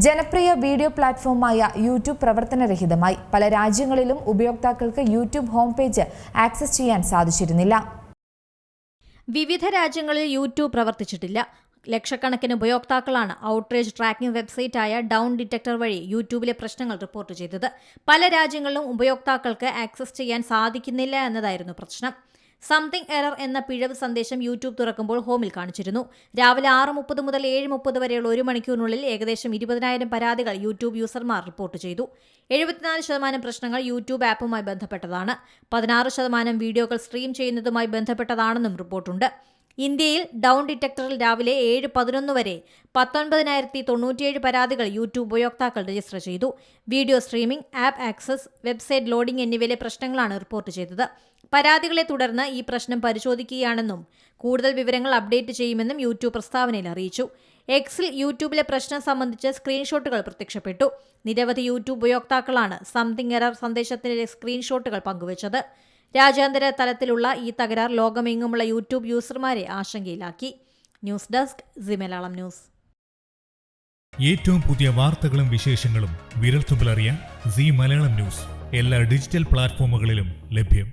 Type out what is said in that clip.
ജനപ്രിയ video പ്ലാറ്റ്ഫോമായ YouTube പ്രവർത്തനരഹിതമായി. പല രാജ്യങ്ങളിലും ഉപയോക്താക്കൾക്ക് യൂട്യൂബ് ഹോം പേജ് ആക്സസ് ചെയ്യാൻ സാധിച്ചിരുന്നില്ല. വിവിധ രാജ്യങ്ങളിൽ യൂട്യൂബ് പ്രവർത്തിച്ചിട്ടില്ല. ലക്ഷക്കണക്കിന് ഉപയോക്താക്കളാണ് ഔട്ട്റേജ് ട്രാക്കിംഗ് വെബ്സൈറ്റായ ഡൗൺ ഡിറ്റക്ടർ വഴി യൂട്യൂബിലെ പ്രശ്നങ്ങൾ റിപ്പോർട്ട് ചെയ്തത്. പല രാജ്യങ്ങളിലും ഉപയോക്താക്കൾക്ക് ആക്സസ് ചെയ്യാൻ സാധിക്കുന്നില്ല എന്നതായിരുന്നു പ്രശ്നം. സംതിങ് എറർ എന്ന പിഴവ് സന്ദേശം യൂട്യൂബ് തുറക്കുമ്പോൾ ഹോമിൽ കാണിച്ചിരുന്നു. രാവിലെ 6:30 മുതൽ 7:30 വരെയുള്ള 1 മണിക്കൂറിനുള്ളിൽ ഏകദേശം 20,000 പരാതികൾ യൂട്യൂബ് യൂസർമാർ റിപ്പോർട്ട് ചെയ്തു. 74% പ്രശ്നങ്ങൾ യൂട്യൂബ് ആപ്പുമായി ബന്ധപ്പെട്ടതാണ്. 16% വീഡിയോകൾ സ്ട്രീം ചെയ്യുന്നതുമായി ബന്ധപ്പെട്ടതാണെന്നും റിപ്പോർട്ടുണ്ട്. ഇന്ത്യയിൽ ഡൗൺ ഡിറ്റക്ടറിൽ രാവിലെ 7:11 വരെ 19,097 പരാതികൾ യൂട്യൂബ് ഉപയോക്താക്കൾ രജിസ്റ്റർ ചെയ്തു. Video streaming, app access, website loading എന്നിവയിലെ പ്രശ്നങ്ങളാണ് റിപ്പോർട്ട് ചെയ്തത്. പരാതികളെ തുടർന്ന് ഈ പ്രശ്നം പരിശോധിക്കുകയാണെന്നും കൂടുതൽ വിവരങ്ങൾ അപ്ഡേറ്റ് ചെയ്യുമെന്നും യൂട്യൂബ് പ്രസ്താവനയിൽ അറിയിച്ചു. എക്സിൽ യൂട്യൂബിലെ പ്രശ്നം സംബന്ധിച്ച് സ്ക്രീൻഷോട്ടുകൾ പ്രത്യക്ഷപ്പെട്ടു. നിരവധി യൂട്യൂബ് ഉപയോക്താക്കളാണ് സംതിങ് എറർ സന്ദേശത്തിന്റെ സ്ക്രീൻഷോട്ടുകൾ പങ്കുവച്ചത്. രാജ്യാന്തര തലത്തിലുള്ള ഈ തകരാർ ലോകമെങ്ങുമുള്ള യൂട്യൂബ് യൂസർമാരെ ആശങ്കയിലാക്കി. News desk C Malayalam news. ഏറ്റവും പുതിയ വാർത്തകളും വിശേഷങ്ങളും വിരൽത്തുമ്പിലറിയാൻ സി മലയാളം ന്യൂസ് എല്ലാ ഡിജിറ്റൽ പ്ലാറ്റ്ഫോമുകളിലും ലഭ്യം.